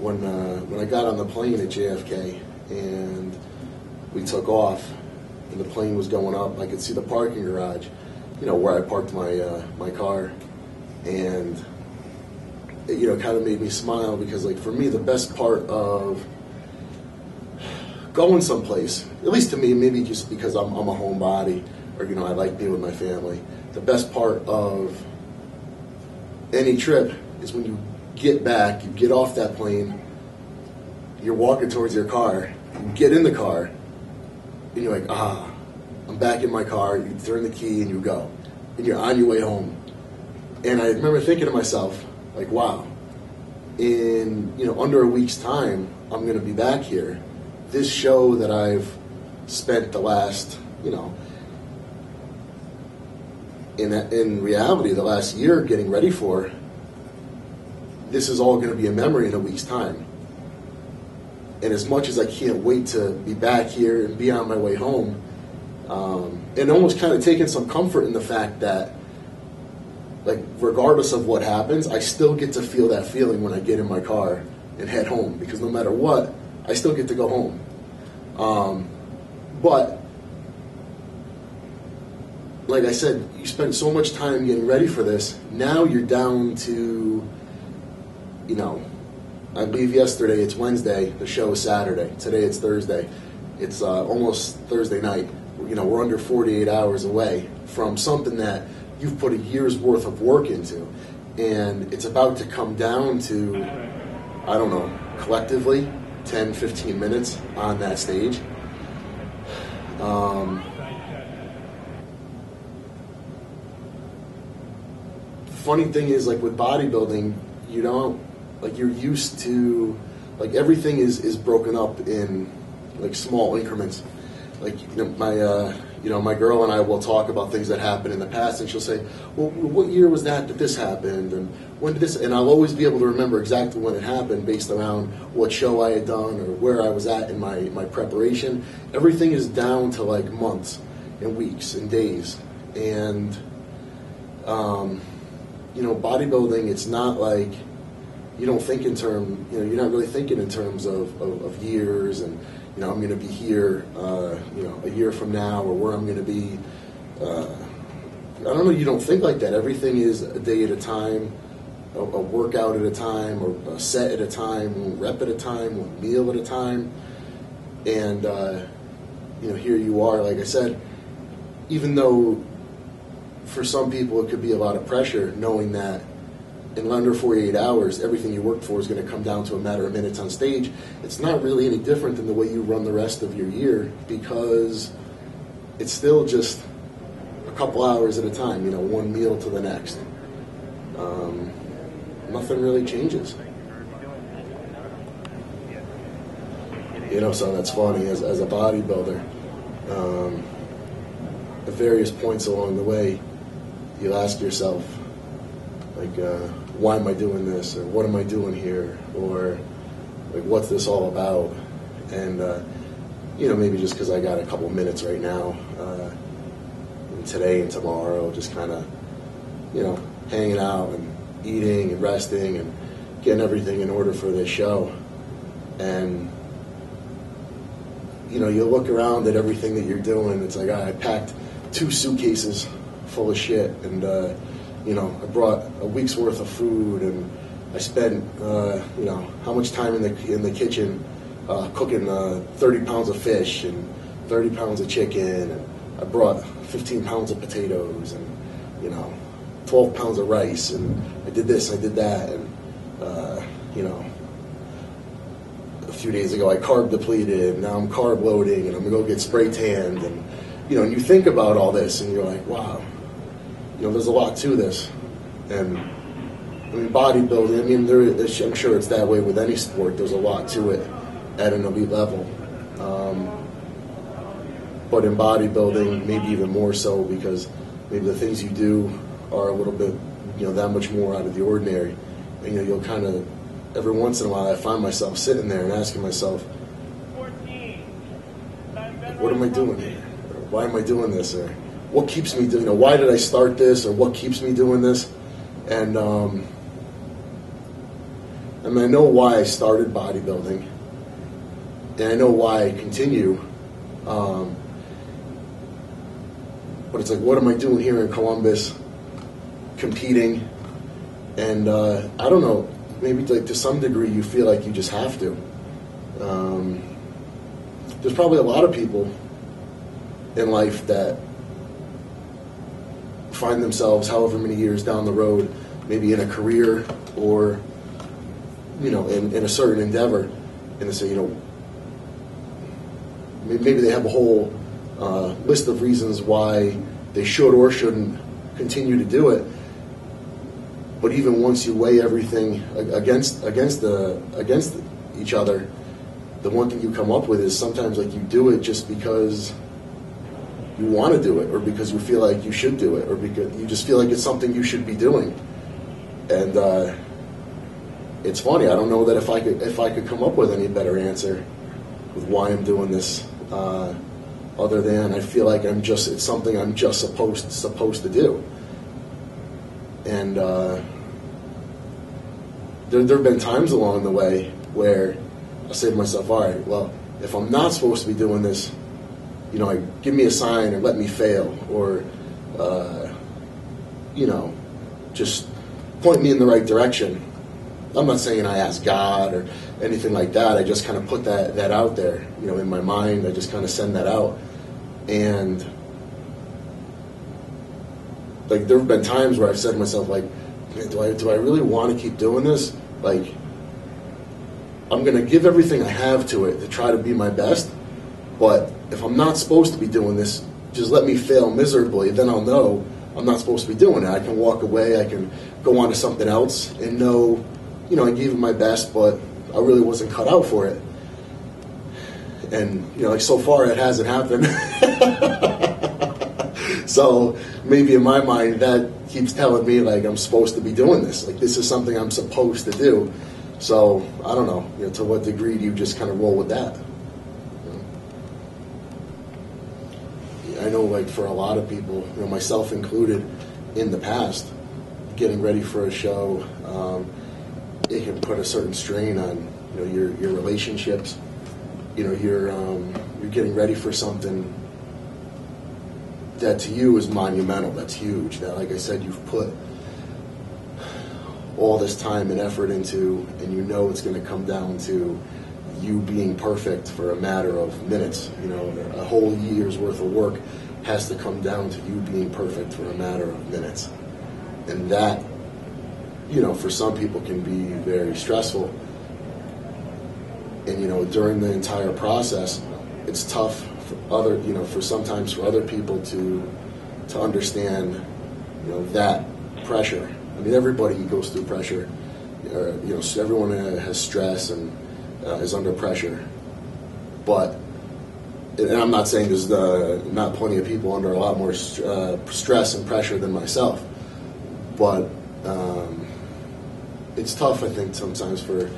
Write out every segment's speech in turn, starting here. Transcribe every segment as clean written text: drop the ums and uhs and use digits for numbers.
when I got on the plane at JFK and we took off and the plane was going up, I could see the parking garage, where I parked my car, and it kind of made me smile because, like, for me, the best part of going someplace, at least to me, maybe just because I'm a homebody, or I like being with my family, the best part of any trip is when you get back, you get off that plane, you're walking towards your car, you get in the car, and you're like, I'm back in my car, you turn the key and you go, and you're on your way home. And I remember thinking to myself, like, wow, in under a week's time, I'm going to be back here. This show that I've spent the last, in reality, the last year getting ready for, this is all going to be a memory in a week's time. And as much as I can't wait to be back here and be on my way home, and almost kind of taking some comfort in the fact that, like, regardless of what happens, I still get to feel that feeling when I get in my car and head home, because no matter what, I still get to go home. But like I said, you spent so much time getting ready for this. Now you're down to, I leave yesterday, it's Wednesday, the show is Saturday. Today it's Thursday. It's almost Thursday night. We're under 48 hours away from something that you've put a year's worth of work into. And it's about to come down to, I don't know, collectively, 10, 15 minutes on that stage. Funny thing is, like, with bodybuilding, you're used to, like, everything is broken up in, like, small increments. Like, my girl and I will talk about things that happened in the past, and she'll say, well, what year was that this happened, and when did this, and I'll always be able to remember exactly when it happened based around what show I had done or where I was at in my preparation. Everything is down to, like, months and weeks and days. And bodybuilding, it's not like you don't think in you're not really thinking in terms of years and, I'm going to be here, a year from now, or where I'm going to be. I don't know, you don't think like that. Everything is a day at a time, a workout at a time, or a set at a time, one rep at a time, one meal at a time. And, here you are, like I said, even though for some people it could be a lot of pressure, knowing that in under 48 hours, everything you worked for is going to come down to a matter of minutes on stage. It's not really any different than the way you run the rest of your year, because it's still just a couple hours at a time, one meal to the next. Nothing really changes. So that's funny. As a bodybuilder, at various points along the way, you'll ask yourself, like, why am I doing this, or what am I doing here, or, like, what's this all about? And maybe just because I got a couple minutes right now, and today and tomorrow, just kind of, hanging out and eating and resting and getting everything in order for this show. And you look around at everything that you're doing, it's like, I packed 2 suitcases full of shit, and I brought a week's worth of food, and I spent, how much time in the kitchen cooking 30 pounds of fish and 30 pounds of chicken, and I brought 15 pounds of potatoes and, 12 pounds of rice, and I did this, I did that, and, a few days ago I carb depleted, and now I'm carb loading, and I'm going to go get spray tanned, and, and you think about all this, and you're like, wow. There's a lot to this. And, bodybuilding, I'm sure it's that way with any sport. There's a lot to it at an elite level. But in bodybuilding, maybe even more so, because maybe the things you do are a little bit, that much more out of the ordinary. And, you'll kind of, every once in a while, I find myself sitting there and asking myself, what am I doing here? Or why am I doing this? Or what keeps me doing, why did I start this, or what keeps me doing this? And mean, I know why I started bodybuilding, and I know why I continue. But it's like, what am I doing here in Columbus, competing? And I don't know, maybe like to some degree you feel like you just have to. There's probably a lot of people in life that find themselves however many years down the road, maybe in a career or, in a certain endeavor, and they say, maybe they have a whole list of reasons why they should or shouldn't continue to do it. But even once you weigh everything against each other, the one thing you come up with is sometimes like you do it just because you want to do it, or because you feel like you should do it, or because you just feel like it's something you should be doing. And it's funny. I don't know that if I could come up with any better answer with why I'm doing this, other than I feel like it's something I'm just supposed to do. And there have been times along the way where I say to myself, all right, well, if I'm not supposed to be doing this, give me a sign and let me fail, or just point me in the right direction. I'm not saying I ask God or anything like that. I just kind of put that out there, in my mind. I just kind of send that out. And like, there have been times where I've said to myself, like, man, do I really want to keep doing this? Like, I'm going to give everything I have to it to try to be my best, but if I'm not supposed to be doing this, just let me fail miserably, then I'll know I'm not supposed to be doing it. I can walk away, I can go on to something else and know, I gave it my best, but I really wasn't cut out for it. And, like, so far it hasn't happened. So maybe in my mind that keeps telling me, like, I'm supposed to be doing this. Like, this is something I'm supposed to do. So I don't know, to what degree do you just kind of roll with that? I know, like, for a lot of people, myself included, in the past, getting ready for a show, it can put a certain strain on, your relationships. You're getting ready for something that to you is monumental, that's huge, that, like I said, you've put all this time and effort into, and it's going to come down to you being perfect for a matter of minutes. A whole year's worth of work has to come down to you being perfect for a matter of minutes. And that, for some people can be very stressful. And, during the entire process, it's tough for sometimes for other people to understand, that pressure. I mean, everybody goes through pressure. Everyone has stress and is under pressure. But, and I'm not saying there's not plenty of people under a lot more stress and pressure than myself. But it's tough, I think, sometimes for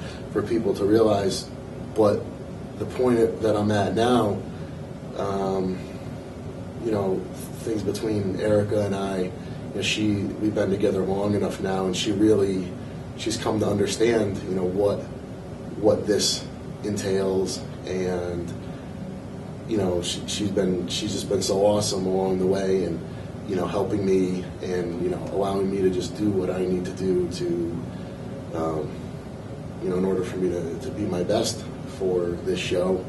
people to realize. But the point that I'm at now, things between Erica and I, we've been together long enough now, and she's come to understand, what this entails, and she's just been so awesome along the way, and helping me, and allowing me to just do what I need to do to in order for me to be my best for this show.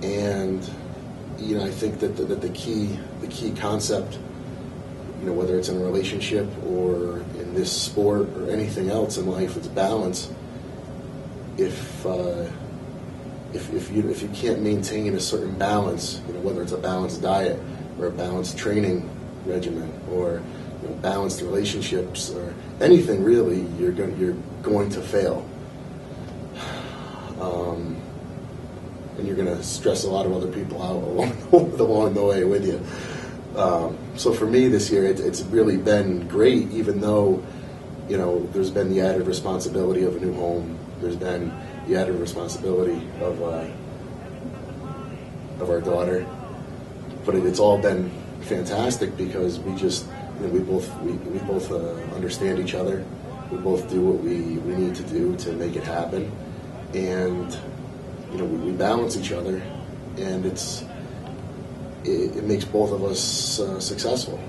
And I think that the key concept, whether it's in a relationship or in this sport or anything else in life, it's balance. If you can't maintain a certain balance, whether it's a balanced diet or a balanced training regimen or balanced relationships or anything really, you're going to fail. And you're going to stress a lot of other people out along the way with you. So for me this year, it's really been great, even though, there's been the added responsibility of a new home. There's been the added responsibility of our daughter. But it's all been fantastic because we just, we both understand each other. We both do what we need to do to make it happen, and we balance each other, and it makes both of us successful.